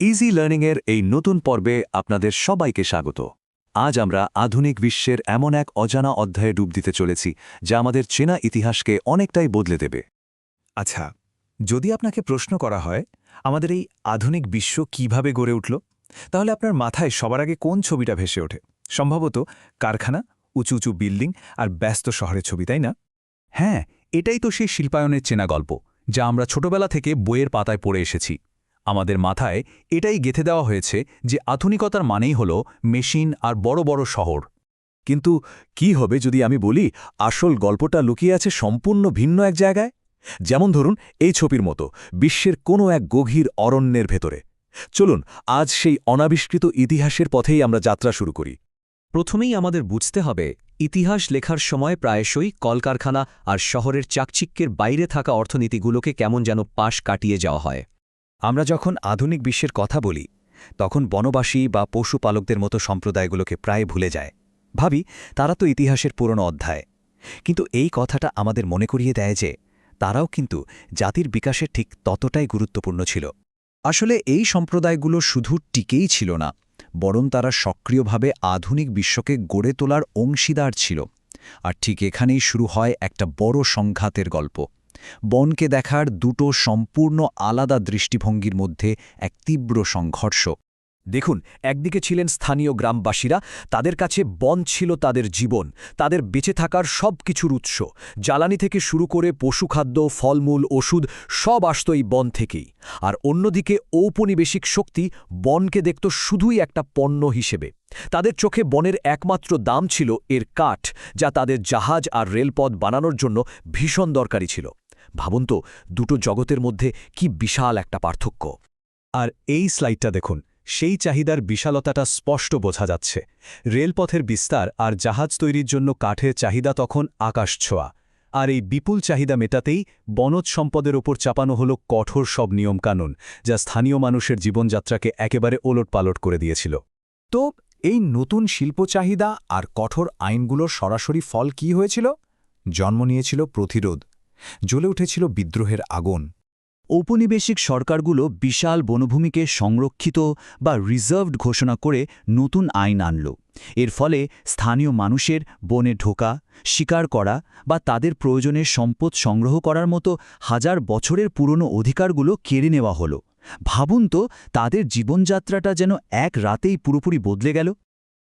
Easy লার্নিংয়ের এই নতুন পর্বে আপনাদের সবাইকে স্বাগত। আজ আমরা আধুনিক বিশ্বের এমন এক অজানা অধ্যায়ে ডুব দিতে চলেছি যা আমাদের চেনা ইতিহাসকে অনেকটাই বদলে দেবে। আচ্ছা, যদি আপনাকে প্রশ্ন করা হয় আমাদের এই আধুনিক বিশ্ব কিভাবে গড়ে উঠল, তাহলে আপনার মাথায় সবার আগে কোন ছবিটা ভেসে ওঠে? সম্ভবত কারখানা, উঁচু উঁচু বিল্ডিং আর ব্যস্ত শহরের ছবি, তাই না? হ্যাঁ, এটাই তো সেই শিল্পায়নের চেনা গল্প যা আমরা ছোটবেলা থেকে বইয়ের পাতায় পড়ে এসেছি। আমাদের মাথায় এটাই গেঁথে দেওয়া হয়েছে যে আধুনিকতার মানেই হল মেশিন আর বড় বড় শহর। কিন্তু কি হবে যদি আমি বলি আসল গল্পটা লুকিয়ে আছে সম্পূর্ণ ভিন্ন এক জায়গায়? যেমন ধরুন এই ছবির মতো বিশ্বের কোনো এক গভীর অরণ্যের ভেতরে। চলুন আজ সেই অনাবিষ্কৃত ইতিহাসের পথেই আমরা যাত্রা শুরু করি। প্রথমেই আমাদের বুঝতে হবে ইতিহাস লেখার সময় প্রায়শই কলকারখানা আর শহরের চাকচিক্যের বাইরে থাকা অর্থনীতিগুলোকে কেমন যেন পাশ কাটিয়ে যাওয়া হয়। আমরা যখন আধুনিক বিশ্বের কথা বলি তখন বনবাসী বা পশুপালকদের মতো সম্প্রদায়গুলোকে প্রায় ভুলে যায়। ভাবি তারা তো ইতিহাসের পুরনো অধ্যায়। কিন্তু এই কথাটা আমাদের মনে করিয়ে দেয় যে তারাও কিন্তু জাতির বিকাশের ঠিক ততটাই গুরুত্বপূর্ণ ছিল। আসলে এই সম্প্রদায়গুলো শুধু টিকেই ছিল না, বরং তারা সক্রিয়ভাবে আধুনিক বিশ্বকে গড়ে তোলার অংশীদার ছিল। আর ঠিক এখানেই শুরু হয় একটা বড় সংঘাতের গল্প। বনকে দেখার দুটো সম্পূর্ণ আলাদা দৃষ্টিভঙ্গির মধ্যে এক তীব্র সংঘর্ষ। দেখুন, একদিকে ছিলেন স্থানীয় গ্রামবাসীরা, তাদের কাছে বন ছিল তাদের জীবন, তাদের বেঁচে থাকার সব কিছুর উৎস। জ্বালানি থেকে শুরু করে পশুখাদ্য, ফলমূল, ওষুধ সব আসত এই বন থেকেই। আর অন্যদিকে ঔপনিবেশিক শক্তি বনকে দেখত শুধুই একটা পণ্য হিসেবে। তাদের চোখে বনের একমাত্র দাম ছিল এর কাঠ, যা তাদের জাহাজ আর রেলপথ বানানোর জন্য ভীষণ দরকারি ছিল। ভাবুন তো, দুটো জগতের মধ্যে কি বিশাল একটা পার্থক্য। আর এই স্লাইডটা দেখুন, সেই চাহিদার বিশালতাটা স্পষ্ট বোঝা যাচ্ছে। রেলপথের বিস্তার আর জাহাজ তৈরির জন্য কাঠের চাহিদা তখন আকাশছোঁয়া। আর এই বিপুল চাহিদা মেটাতেই বনজ সম্পদের ওপর চাপানো হলো কঠোর সব নিয়মকানুন, যা স্থানীয় মানুষের জীবনযাত্রাকে একেবারে ওলটপালট করে দিয়েছিল। তো এই নতুন শিল্প চাহিদা আর কঠোর আইনগুলোর সরাসরি ফল কি হয়েছিল? জন্ম নিয়েছিল প্রতিরোধ, জ্বলে উঠেছিল বিদ্রোহের আগুন। ঔপনিবেশিক সরকারগুলো বিশাল বনভূমিকে সংরক্ষিত বা রিজার্ভড ঘোষণা করে নতুন আইন আনল। এর ফলে স্থানীয় মানুষের বনে ঢোকা, শিকার করা বা তাদের প্রয়োজনের সম্পদ সংগ্রহ করার মতো হাজার বছরের পুরনো অধিকারগুলো কেড়ে নেওয়া হলো। ভাবুন তো, তাদের জীবনযাত্রাটা যেন এক রাতেই পুরোপুরি বদলে গেল।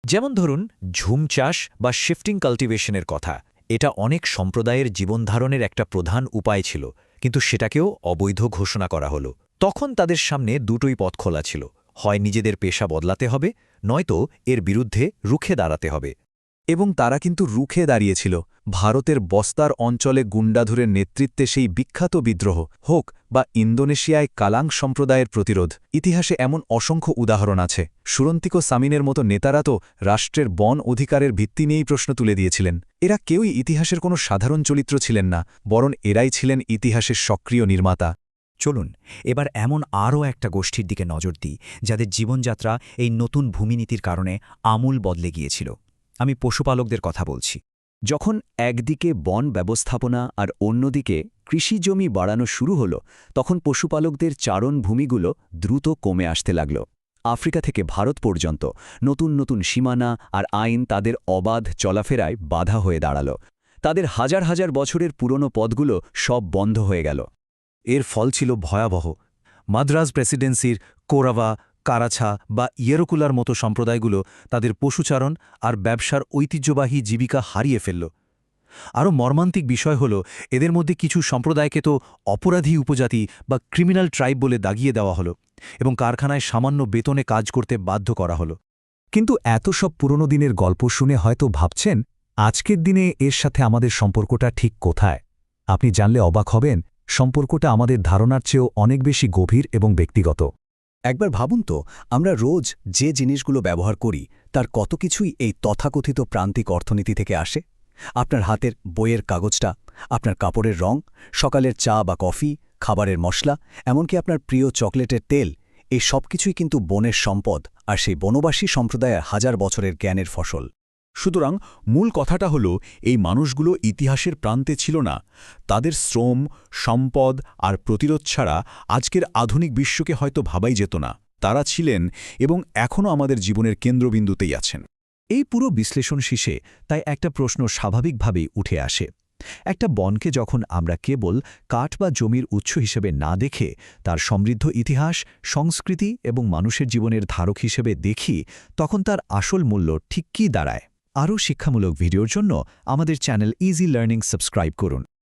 যেমন ধরুন ঝুম চাষ বা শিফটিং কাল্টিভেশনের কথা। এটা অনেক সম্প্রদায়ের জীবনধারণের একটা প্রধান উপায় ছিল, কিন্তু সেটাকেও অবৈধ ঘোষণা করা হলো। তখন তাদের সামনে দুটোই পথ খোলা ছিল, হয় নিজেদের পেশা বদলাতে হবে, নয়তো এর বিরুদ্ধে রুখে দাঁড়াতে হবে। এবং তারা কিন্তু রুখে দাঁড়িয়েছিল। ভারতের বস্তার অঞ্চলে গুন্ডাধুরের নেতৃত্বে সেই বিখ্যাত বিদ্রোহ হোক বা ইন্দোনেশিয়ায় কালাং সম্প্রদায়ের প্রতিরোধ, ইতিহাসে এমন অসংখ্য উদাহরণ আছে। সুরন্তিকো সামিনের মতো নেতারা তো রাষ্ট্রের বন অধিকারের ভিত্তি নিয়েই প্রশ্ন তুলে দিয়েছিলেন। এরা কেউই ইতিহাসের কোনো সাধারণ চরিত্র ছিলেন না, বরং এরাই ছিলেন ইতিহাসের সক্রিয় নির্মাতা। চলুন এবার এমন আরও একটা গোষ্ঠীর দিকে নজর দিই যাদের জীবনযাত্রা এই নতুন ভূমিনীতির কারণে আমূল বদলে গিয়েছিল। আমি পশুপালকদের কথা বলছি। যখন একদিকে বন ব্যবস্থাপনা আর অন্যদিকে কৃষিজমি বাড়ানো শুরু হল, তখন পশুপালকদের চারণভূমিগুলো দ্রুত কমে আসতে লাগল। আফ্রিকা থেকে ভারত পর্যন্ত নতুন নতুন সীমানা আর আইন তাদের অবাধ চলাফেরায় বাধা হয়ে দাঁড়াল। তাদের হাজার হাজার বছরের পুরনো পথগুলো সব বন্ধ হয়ে গেল। এর ফল ছিল ভয়াবহ। মাদ্রাজ প্রেসিডেন্সির কোরাভা, কারাছা বা ইয়েরকুলার মতো সম্প্রদায়গুলো তাদের পশুচারণ আর ব্যবসার ঐতিহ্যবাহী জীবিকা হারিয়ে ফেলল। আরও মর্মান্তিক বিষয় হল, এদের মধ্যে কিছু সম্প্রদায়কে তো অপরাধী উপজাতি বা ক্রিমিনাল ট্রাইব বলে দাগিয়ে দেওয়া হলো এবং কারখানায় সামান্য বেতনে কাজ করতে বাধ্য করা হলো। কিন্তু এত সব পুরনো দিনের গল্প শুনে হয়তো ভাবছেন, আজকের দিনে এর সাথে আমাদের সম্পর্কটা ঠিক কোথায়? আপনি জানলে অবাক হবেন, সম্পর্কটা আমাদের ধারণার চেয়েও অনেক বেশি গভীর এবং ব্যক্তিগত। একবার ভাবুন তো, আমরা রোজ যে জিনিসগুলো ব্যবহার করি তার কত কিছুই এই তথাকথিত প্রান্তিক অর্থনীতি থেকে আসে। আপনার হাতের বইয়ের কাগজটা, আপনার কাপড়ের রং, সকালের চা বা কফি, খাবারের মশলা, এমনকি আপনার প্রিয় চকলেটের তেল, এই সব কিছুই কিন্তু বনের সম্পদ আর সেই বনবাসী সম্প্রদায়ের হাজার বছরের জ্ঞানের ফসল। সুতরাং মূল কথাটা হল, এই মানুষগুলো ইতিহাসের প্রান্তে ছিল না। তাদের শ্রম, সম্পদ আর প্রতিরোধ ছাড়া আজকের আধুনিক বিশ্বকে হয়তো ভাবাই যেত না। তারা ছিলেন এবং এখনও আমাদের জীবনের কেন্দ্রবিন্দুতেই আছেন। এই পুরো বিশ্লেষণ শেষে তাই একটা প্রশ্ন স্বাভাবিকভাবেই উঠে আসে। একটা বনকে যখন আমরা কেবল কাঠ বা জমির উৎস হিসেবে না দেখে তার সমৃদ্ধ ইতিহাস, সংস্কৃতি এবং মানুষের জীবনের ধারক হিসেবে দেখি, তখন তার আসল মূল্য ঠিক কী দাঁড়ায়? আরও শিক্ষামূলক ভিডিওর জন্য আমাদের চ্যানেল ইজি লার্নিং সাবস্ক্রাইব করুন।